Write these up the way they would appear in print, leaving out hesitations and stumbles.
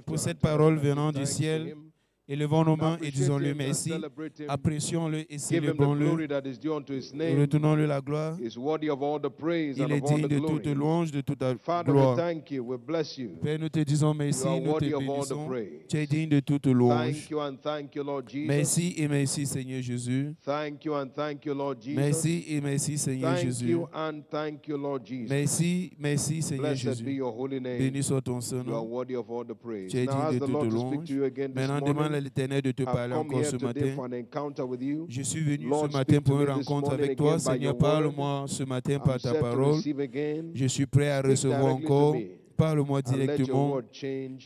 Pour cette parole venant du ciel, élevons nos mains et disons-le merci, apprécions-le et célébrons-le, retournons-le la gloire. Il est digne de toute louange, de toute gloire. Père, nous te disons merci, nous te bénissons. Tu es digne de toute louange. Merci et merci, Seigneur Jésus. Merci et merci, Seigneur Jésus. Merci, merci, Seigneur Jésus. Béni soit ton Saint-Nom. Tu es digne de toute louange. Maintenant, demande à l'Éternel de te parler encore ce matin. Je suis venu ce matin pour une rencontre avec toi. Seigneur, parle-moi ce matin par ta parole. Je suis prêt à recevoir encore. Parle-moi directement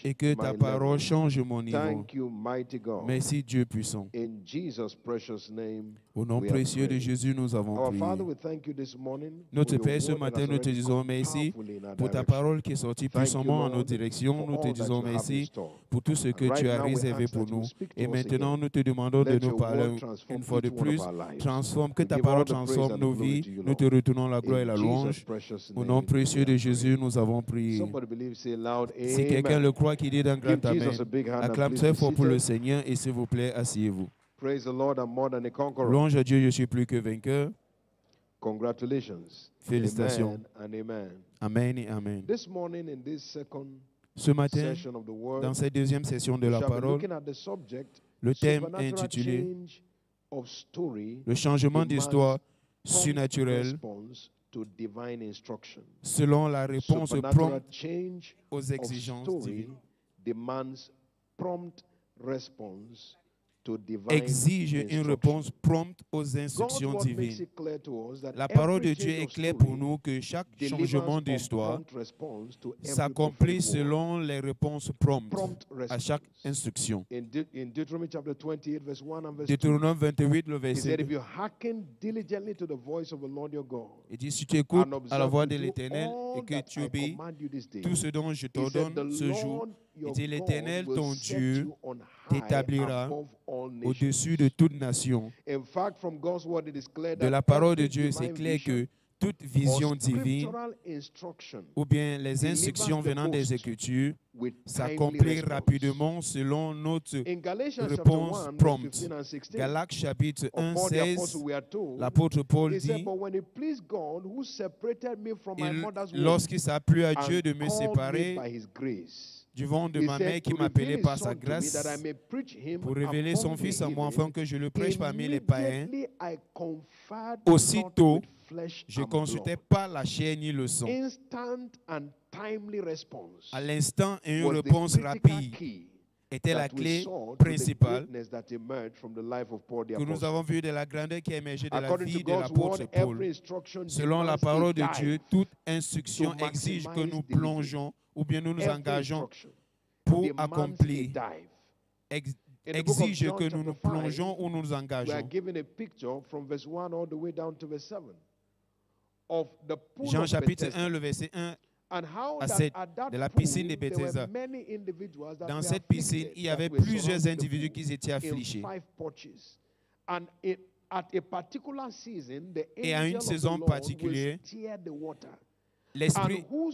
et que ta parole change mon niveau. Merci Dieu puissant. Au nom précieux de Jésus, nous avons prié. Notre Père, ce matin, nous te disons merci pour ta parole qui est sortie puissamment en nos directions. Nous te disons merci pour tout ce que tu as réservé pour nous. Et maintenant, nous te demandons de nous parler une fois de plus. Transforme, que ta parole transforme nos vies. Nous te retournons la gloire et la louange. Au nom précieux de Jésus, nous avons prié. Si quelqu'un le croit, qu'il dit d'un grand amen. Acclame très fort pour le Seigneur et s'il vous plaît, asseyez-vous. Louange à Dieu, je suis plus que vainqueur. Félicitations. Amen et amen. Ce matin, dans cette deuxième session de la parole, le thème est intitulé « Le changement d'histoire surnaturelle selon la réponse prompte aux exigences divines. » Exige une réponse prompte aux instructions divines. La parole de Dieu est claire pour nous que chaque changement d'histoire s'accomplit selon les réponses promptes à chaque instruction. Deutéronome 28, le verset 2. Il dit, si tu écoutes à la voix de l'Éternel et que tu obéis tout ce dont je t'ordonne ce jour, il dit, l'Éternel, ton Dieu, t'établira au-dessus de toute nation. De la parole de Dieu, c'est clair que toute vision divine ou bien les instructions venant des Écritures s'accomplissent rapidement selon notre réponse prompte. Galates chapitre 1, 16, l'apôtre Paul dit, lorsqu'il s'est plu à Dieu de me séparer du ventre de ma mère qui m'appelait par sa grâce pour révéler son Fils à moi afin que je le prêche parmi les païens, aussitôt je ne consultais pas la chair ni le sang. À l'instant, une réponse rapide était la clé principale que nous avons vue de la grandeur qui a émergé de la vie de l'apôtre Paul. Selon la parole de Dieu, toute instruction exige que nous plongeons ou bien nous nous engageons pour accomplir. Exige que nous nous plongeons ou nous nous engageons. Jean chapitre 1, le verset 1 à 7, de la piscine de Bethesda. Dans cette piscine, il y avait plusieurs individus qui étaient affligés. Et à une saison particulière,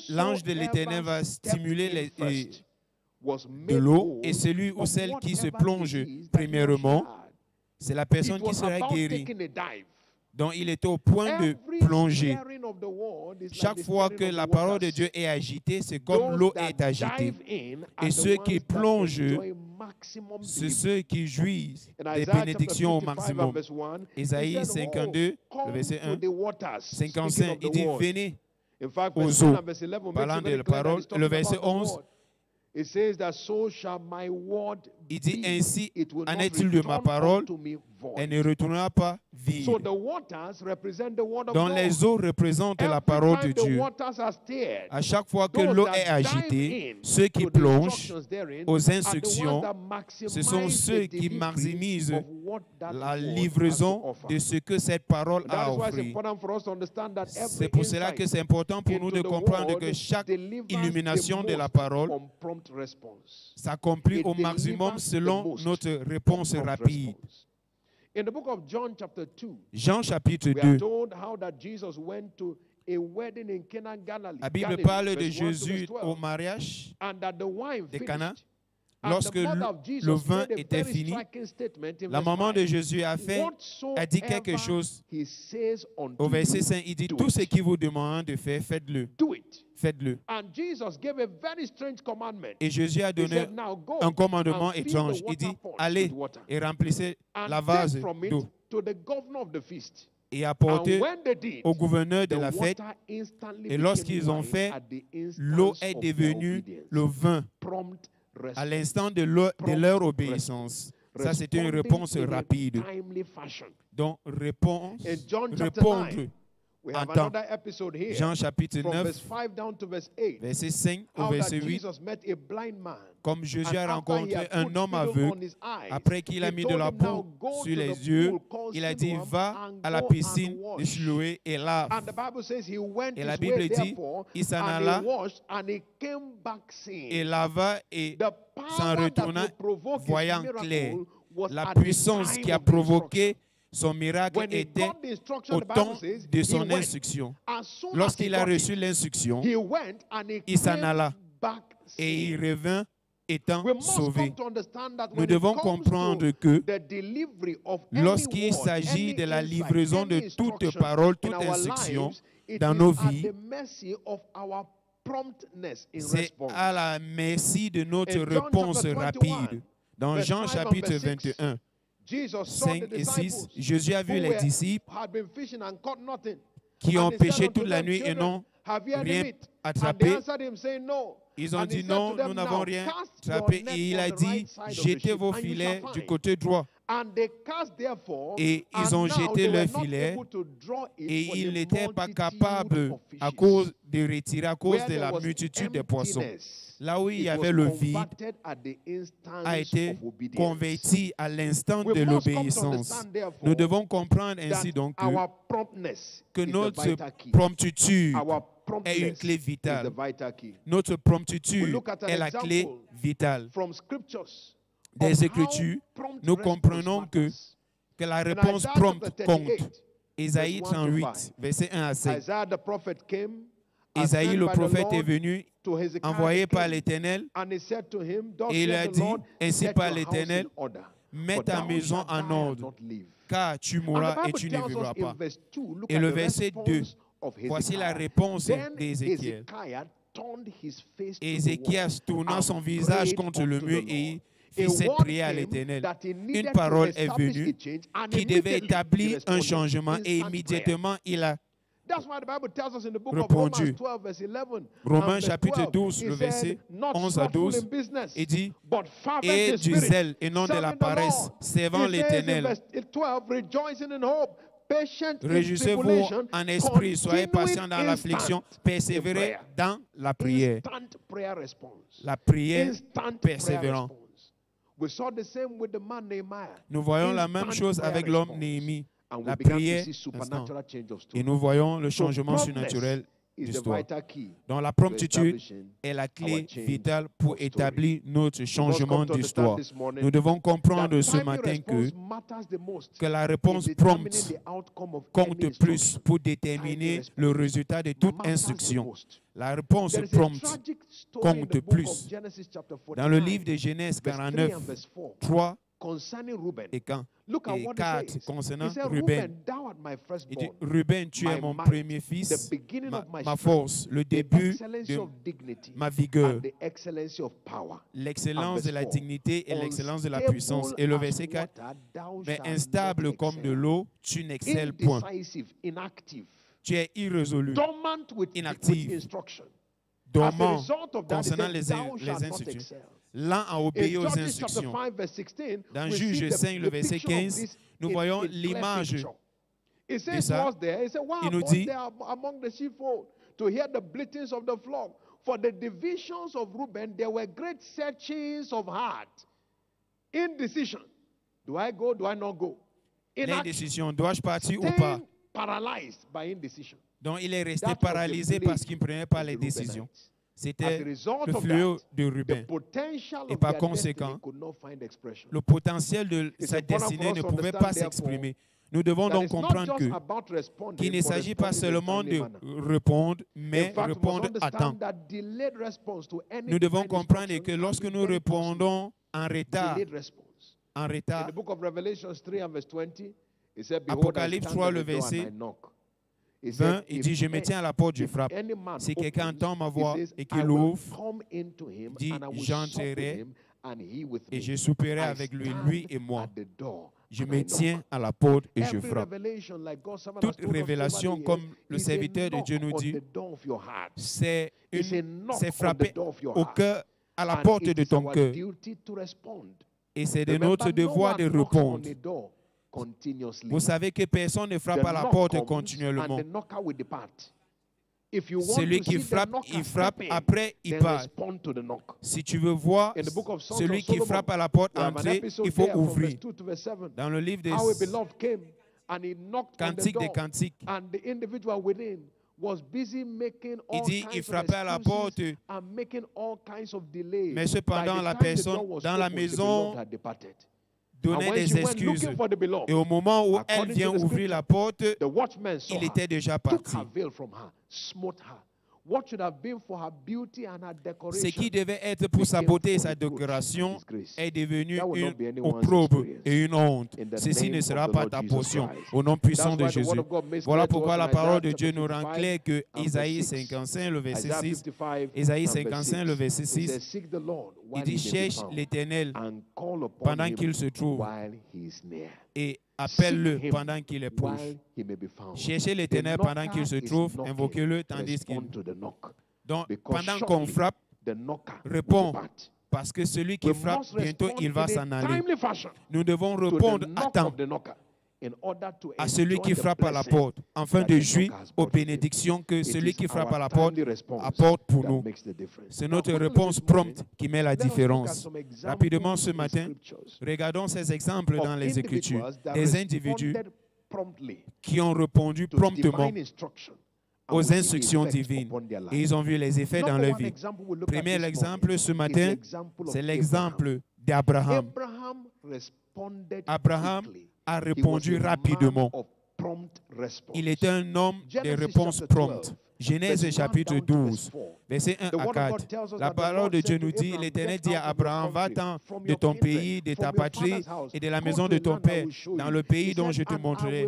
l'ange de l'Éternel va stimuler de l'eau et celui ou celle qui se plonge premièrement, c'est la personne qui sera guérie. Donc il était au point de plonger. Chaque fois que la parole de Dieu est agitée, c'est comme l'eau est agitée. Et ceux qui plongent, c'est ceux qui jouissent des bénédictions au maximum. Isaïe 52, le verset 1, 55, il dit, venez aux eaux. Parlant de la parole, le verset 11, il dit, ainsi en est-il de ma parole, elle ne retournera pas vide. Donc les eaux représentent la parole de Dieu. À chaque fois que l'eau est agitée, ceux qui plongent aux instructions, ce sont ceux qui maximisent la livraison de ce que cette parole a offert. C'est pour cela que c'est important pour nous de comprendre que chaque illumination de la parole s'accomplit au maximum selon notre réponse rapide. Jean chapitre 2, La Bible parle de Jésus au mariage de Cana. Lorsque le vin était fini, la maman de Jésus a dit quelque chose. Au verset 5, il dit, tout ce qu'il vous demande de faire, faites-le. Faites-le. Et Jésus a donné un commandement étrange. Il dit, allez et remplissez la vase d'eau. Et apportez au gouverneur de la fête. Et lorsqu'ils ont fait, l'eau est devenue le vin à l'instant de leur obéissance. Ça, c'est une réponse rapide. Donc, répondre en temps. Jean chapitre 9, verset 5 au verset 8. Comme Jésus a rencontré un homme aveugle, après qu'il a mis de la boue sur les yeux, il a dit, va à la piscine de Siloé et lave. Et la Bible dit, il s'en alla et lava et s'en retourna, voyant clair. La puissance qui a provoqué son miracle était au temps de son instruction. Lorsqu'il a reçu l'instruction, il s'en alla et il revint étant sauvé. Nous devons comprendre que lorsqu'il s'agit de la livraison de toute parole, toute instruction dans nos vies, c'est à la merci de notre réponse rapide. Dans Jean chapitre 21, 5 et 6, Jésus a vu les disciples qui ont pêché toute la nuit et n'ont rien attrapé. Ils ont dit non, nous n'avons rien attrapé. Et il a dit, jetez vos filets du côté droit. Et ils ont jeté leurs filets et ils n'étaient pas capables à cause de retirer, à cause de la multitude de poissons. Là où il y avait le vide, a été converti à l'instant de l'obéissance. Nous devons comprendre ainsi donc que notre promptitude est une clé vitale. Notre promptitude est la clé vitale. Des Écritures, nous comprenons que la réponse prompte compte. Ésaïe 38, verset 1 à 7. Ésaïe, le prophète, est venu, envoyé par l'Éternel, et il a dit, ainsi par l'Éternel, mets ta maison en ordre, car tu mourras et tu ne vivras pas. Et le verset 2, voici la réponse d'Ézéchiel. Ézéchias tourna son visage contre le mur et fit cette prière à l'Éternel. Une parole est venue qui devait établir un changement et immédiatement il a répondu. Romains chapitre 12, le verset 11 à 12, il dit, et du zèle et non de la paresse, servant l'Éternel. Réjouissez-vous en esprit, soyez patients dans l'affliction, persévérez dans la prière. La prière persévérante. Nous voyons la même chose avec l'homme Néhémie. La prière, et nous voyons le changement surnaturel d'histoire. Donc la promptitude est la clé vitale pour établir notre changement d'histoire. Nous devons comprendre ce matin que la réponse prompte compte plus pour déterminer le résultat de toute instruction. La réponse prompte compte plus. Dans le livre de Genèse 49, 3 et 4, concernant Ruben, il dit, Ruben, tu es mon premier fils, ma force, le début de ma vigueur, l'excellence de la dignité et l'excellence de la puissance. Et le verset 4, mais instable comme de l'eau, tu n'excelles point. Tu es irrésolu, inactif, dormant concernant les instructions. L'un a obéi aux instructions. Dans Juge 5, le verset 15, nous voyons l'image de ça. Il nous dit, for the divisions of Reuben, there were great searchings of heart. Indecision. Do I go? Do I not go? L'indécision, dois-je partir ou pas? Paralyzed by indecision. Donc il est resté paralysé parce qu'il ne prenait pas les décisions. C'était le fléau de Ruben. Et par conséquent, le potentiel de sa destinée ne pouvait pas s'exprimer. Nous devons donc comprendre qu'il ne s'agit pas seulement de répondre, mais répondre à temps. Nous devons comprendre que lorsque nous répondons en retard, Apocalypse 3, le verset 20, il dit, je me tiens à la porte, je frappe. Si quelqu'un entend ma voix et qu'il ouvre, il dit, j'entrerai et je souperai avec lui, lui et moi. Je me tiens à la porte et je frappe. Toute révélation, comme le serviteur de Dieu nous dit, c'est frapper au cœur, à la porte de ton cœur. Et c'est de notre devoir de répondre. Vous savez que personne ne frappe à la porte continuellement. Celui qui frappe, il frappe, après il part. Si tu veux voir celui qui frappe à la porte entrer, il faut ouvrir. Dans le livre des Cantiques des Cantiques, il dit, il frappait à la porte, mais cependant la personne dans la maison donnait des excuses. Et au moment où elle vient ouvrir la porte, il était déjà parti. Ce qui devait être pour sa beauté et sa décoration est devenu une opprobre et une honte. Ceci ne sera pas ta portion. Au nom puissant de Jésus. Voilà pourquoi la parole de Dieu nous rend clair que Isaïe 55, le verset 6, Isaïe 55, le verset 6, il dit, cherche l'Éternel pendant qu'il se trouve et appelle-le pendant qu'il est proche. Cherchez l'Éternel pendant qu'il se trouve, invoquez-le tandis qu'il... Donc, pendant qu'on frappe, réponds, parce que celui qui frappe, bientôt il va s'en aller. Nous devons répondre à temps à celui qui frappe à la porte, afin de jouir aux bénédictions que celui qui frappe à la porte apporte pour nous. C'est notre réponse prompte qui met la différence. Rapidement ce matin, regardons ces exemples dans les Écritures. Des individus qui ont répondu promptement aux instructions divines et ils ont vu les effets dans leur vie. Premier exemple ce matin, c'est l'exemple d'Abraham. Abraham a répondu rapidement. Il était un homme de réponse prompte. Genèse chapitre 12, verset 1 à 4. La parole de Dieu nous dit, l'Éternel dit à Abraham, va-t'en de ton pays, de ta patrie et de la maison de ton père, dans le pays dont je te montrerai.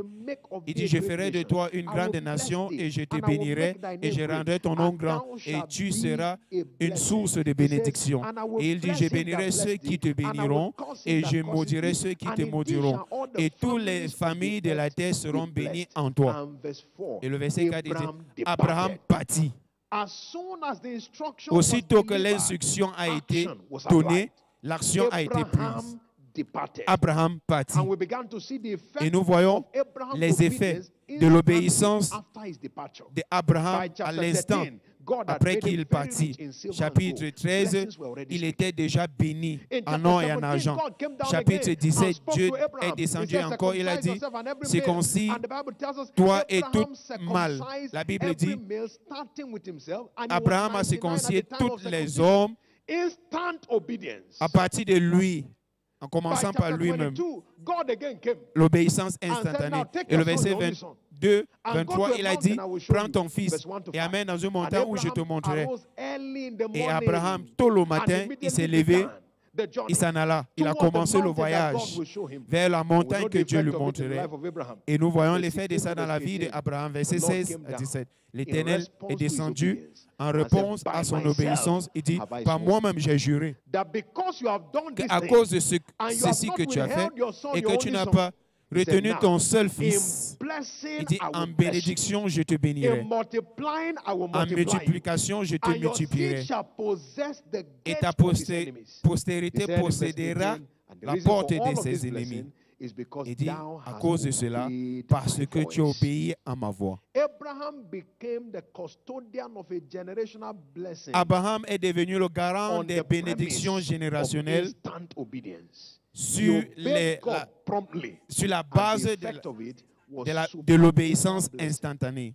Il dit, je ferai de toi une grande nation et je te bénirai et je rendrai ton nom grand et tu seras une source de bénédiction. Et il dit, je bénirai ceux qui te béniront et je maudirai ceux qui te maudiront. Et toutes les familles de la terre seront bénies en toi. Et le verset 4 dit, Abraham partit. Aussitôt que l'instruction a été donnée, l'action a été prise. Abraham partit. Et nous voyons les effets de l'obéissance d'Abraham à l'instant après qu'il partit. Chapitre 13, il était déjà béni en or et en argent. Chapitre 17, Dieu est descendu encore. Il a dit, circoncis toi et tout mâle. La Bible dit, Abraham a circoncis tous les hommes à partir de lui, en commençant par lui-même. L'obéissance instantanée. Et le verset 22, 23, il a dit, prends ton fils et amène dans une montagne où je te montrerai. Et Abraham, tôt le matin, il s'est levé, il s'en alla. Il a commencé le voyage vers la montagne que Dieu lui montrerait. Et nous voyons l'effet de ça dans la vie d'Abraham, verset 16 à 17. L'Éternel est descendu en réponse à son obéissance. Il dit, par moi-même j'ai juré qu'à cause de ceci que tu as fait et que tu n'as pas retenu ton seul fils, il dit, en bénédiction je te bénirai, en multiplication je te multiplierai, et ta postérité possédera la porte de ses ennemis. Il dit, à cause de cela, parce que tu as obéi à ma voix. Abraham est devenu le garant des bénédictions générationnelles sur la base de l'obéissance instantanée.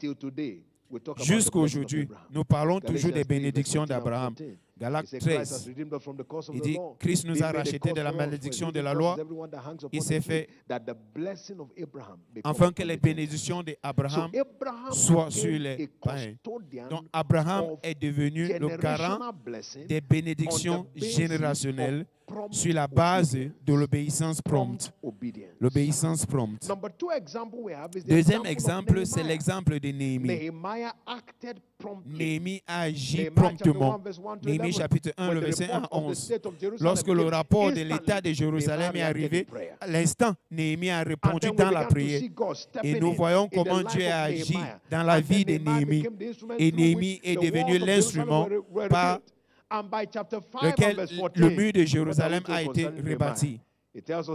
Jusqu'aujourd'hui, nous parlons toujours des bénédictions d'Abraham. Galates 13, il dit, Christ nous a rachetés de la malédiction de la loi. Il s'est fait afin que les bénédictions d'Abraham soient sur les païens. Donc Abraham est devenu le garant des bénédictions générationnelles sur la base de l'obéissance prompte. L'obéissance prompte. Deuxième exemple, c'est l'exemple de Néhémie. Néhémie a agi promptement. Néhémie chapitre 1, le verset 1 à 11. Lorsque le rapport de l'État de Jérusalem est arrivé, à l'instant, Néhémie a répondu dans la prière. Et nous voyons comment Dieu a agi dans la vie de Néhémie. Et Néhémie est devenu l'instrument par lequel le mur de Jérusalem a été rebâti.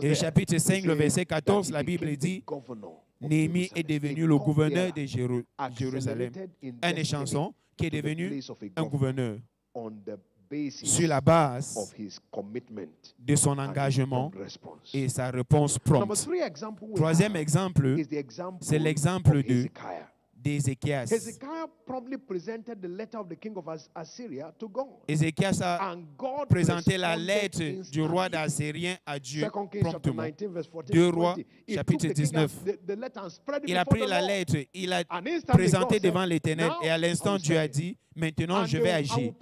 Et chapitre 5, le verset 14, la Bible dit, Néhémie est devenu le gouverneur de Jérusalem. Un des chansons qui est devenu un gouverneur sur la base de son engagement et sa réponse prompte. Troisième exemple, c'est l'exemple d'Ézéchias. Ézéchias a présenté la lettre du roi d'Assyrien à Dieu promptement. 2 Rois, chapitre 19. Il a pris la lettre, il l'a présentée devant l'Éternel et à l'instant Dieu a dit, maintenant je vais agir.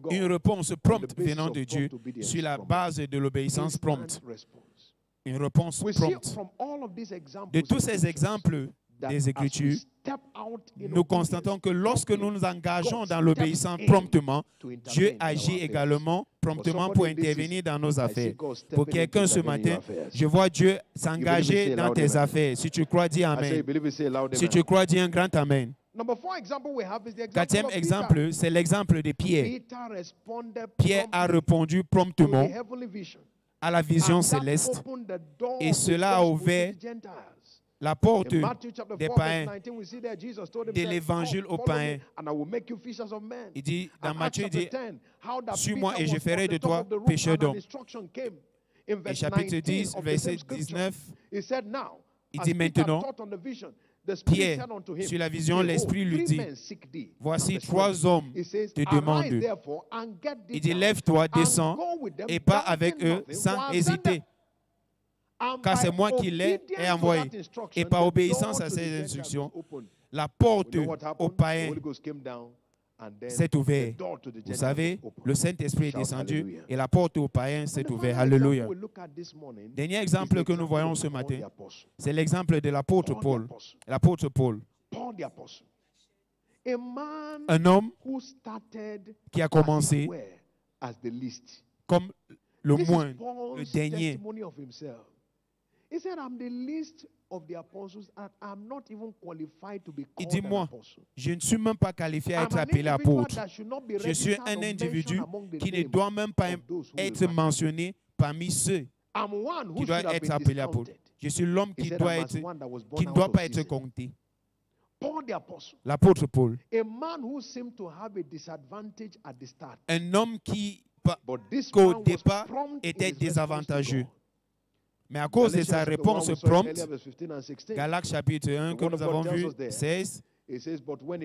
Une réponse prompte venant de Dieu sur la base de l'obéissance prompte. Une réponse prompte. De tous ces exemples des Écritures, nous constatons que lorsque nous nous engageons dans l'obéissance promptement, Dieu agit également promptement pour intervenir dans nos affaires. Pour quelqu'un ce matin, je vois Dieu s'engager dans tes affaires. Si tu crois, dis Amen. Si tu crois, dis un grand Amen. Quatrième exemple, c'est l'exemple de Pierre. Pierre a répondu promptement à la vision céleste et cela a ouvert la porte des païens, de l'évangile aux païens. Il dit, dans Matthieu, il dit, suis-moi et je ferai de toi pécheur d'hommes. Et chapitre 10, verset 19, il dit maintenant, Pierre, sur la vision, l'Esprit lui dit, voici 3 hommes te demandent. Il dit, lève-toi, descends et pars avec eux sans hésiter. Car c'est moi qui l'ai envoyé. Et par obéissance à ces instructions, la porte aux païens s'est ouverte. Vous savez, le Saint-Esprit est descendu et la porte aux païens s'est ouverte. Alléluia. Dernier exemple que nous voyons ce matin, c'est l'exemple de l'apôtre Paul. L'apôtre Paul. Un homme qui a commencé comme le moindre, le dernier. Il dit, moi, je ne suis même pas qualifié à être appelé apôtre. Je suis un individu qui ne doit même pas être mentionné parmi ceux qui doivent être appelés apôtres. Je suis l'homme qui ne doit pas être compté. L'apôtre Paul. Un homme qui, au départ, était désavantageux. Mais à cause de sa réponse prompte, Galates chapitre 1 que nous avons vu, 16,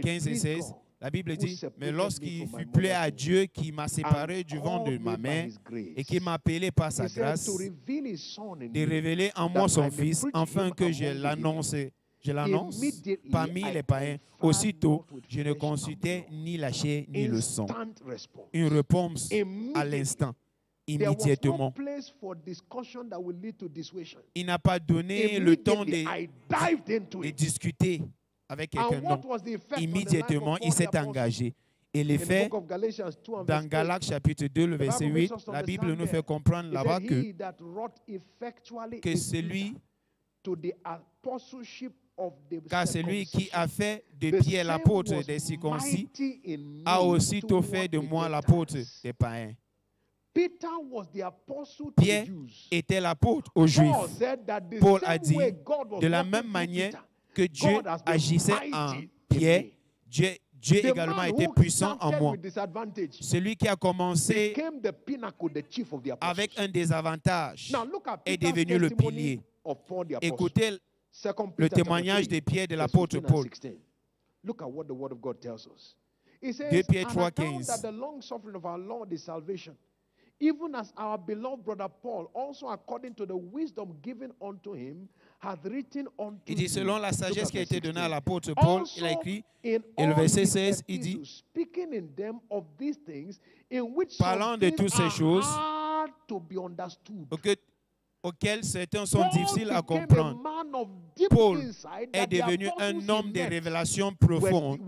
15 et 16, la Bible dit, mais lorsqu'il fut plaît à Dieu qui m'a séparé du ventre de ma mère et qui m'a appelé par sa grâce, de révéler en moi son Fils, afin que je l'annonce parmi les païens. Aussitôt, je ne consultais ni la chair ni le sang. Une réponse à l'instant. Immédiatement. Il n'a pas donné le temps de discuter avec quelqu'un. Non. Immédiatement, il s'est engagé. Et l'effet, dans Galates chapitre 2, le verset 8, la Bible nous fait comprendre là-bas que celui qui a fait de Pierre l'apôtre des circoncis a aussitôt fait de moi l'apôtre des païens. Pierre était l'apôtre aux Juifs. Paul a dit, de la même manière que Dieu agissait en Pierre, Dieu également était puissant en moi. Celui qui a commencé avec un désavantage est devenu le pilier. Écoutez le témoignage de Pierre de l'apôtre Paul. 2 Pierre 3, 15. Even as our beloved brother Paul, also according to the wisdom given unto him, hath written unto Il dit, you. selon la sagesse qui a été donnée à l'apôtre Paul, il a écrit, et le verset 16, il dit, speaking in them of these things, in which parlant de toutes ces choses hard to be understood. Auxquels certains sont difficiles à comprendre. Paul est devenu un homme de révélations profondes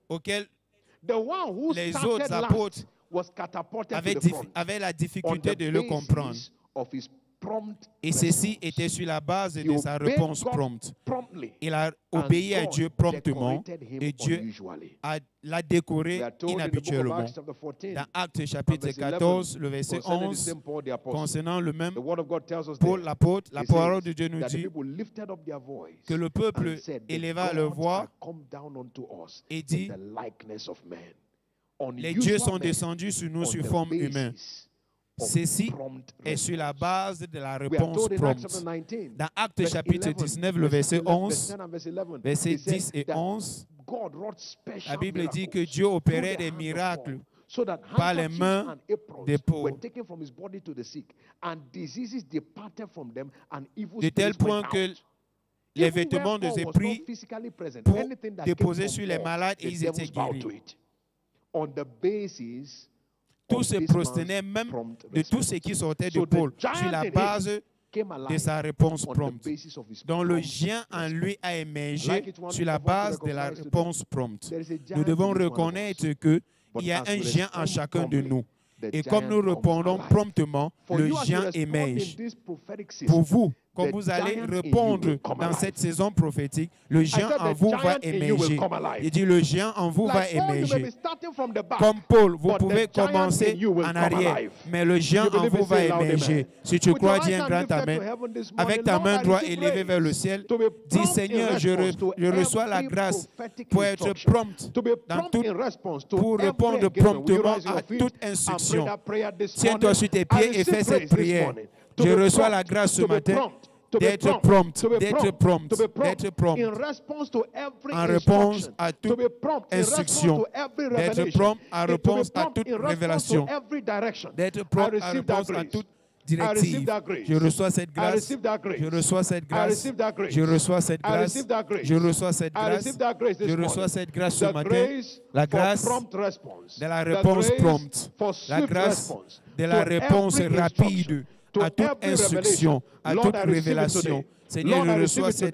auxquels les autres apôtres avaient la difficulté de le comprendre. Et ceci était sur la base de sa réponse prompte. Il a obéi à Dieu promptement et Dieu l'a décoré inhabituellement. Dans Actes chapitre 14, le verset 11, concernant le même Paul l'apôtre, la parole de Dieu nous dit que le peuple éleva leur voix et dit, les dieux sont descendus sur nous sous forme humaine. Ceci est sur la base de la réponse prompte. Dans Actes chapitre 19, le verset 11, versets 10 et 11, la Bible dit que Dieu opérait des miracles par les mains des pauvres, de tel point que les vêtements de ses prix pour déposer sur les malades et ils étaient guéris. Tous se prosternaient même de tout ce qui sortait de Paul sur la base de sa réponse prompte. Donc le géant en lui a émergé sur la base de la réponse prompte. Nous devons reconnaître qu'il y a un géant en chacun de nous. Et comme nous répondons promptement, le géant émerge. Pour vous, quand vous allez répondre dans cette saison prophétique, le géant en vous va émerger. Il dit, le géant en vous va émerger. Comme Paul, vous pouvez commencer en arrière, mais le géant en vous va émerger. Si tu crois, dis un grand amen. Avec ta main droite élevée vers le ciel, dis, Seigneur, je reçois la grâce pour être prompt pour répondre promptement à toute instruction. Tiens-toi sur tes pieds et fais cette prière. Je reçois la grâce ce matin d'être prompt, en réponse à toute instruction, d'être prompt en réponse à toute révélation, d'être prompt en réponse à toute directive. Je reçois cette grâce, je reçois cette grâce, je reçois cette grâce, je reçois cette grâce, je reçois cette grâce ce matin, la grâce de la réponse prompte, la grâce de la réponse rapide à toute instruction, à toute révélation. Seigneur, je reçois cette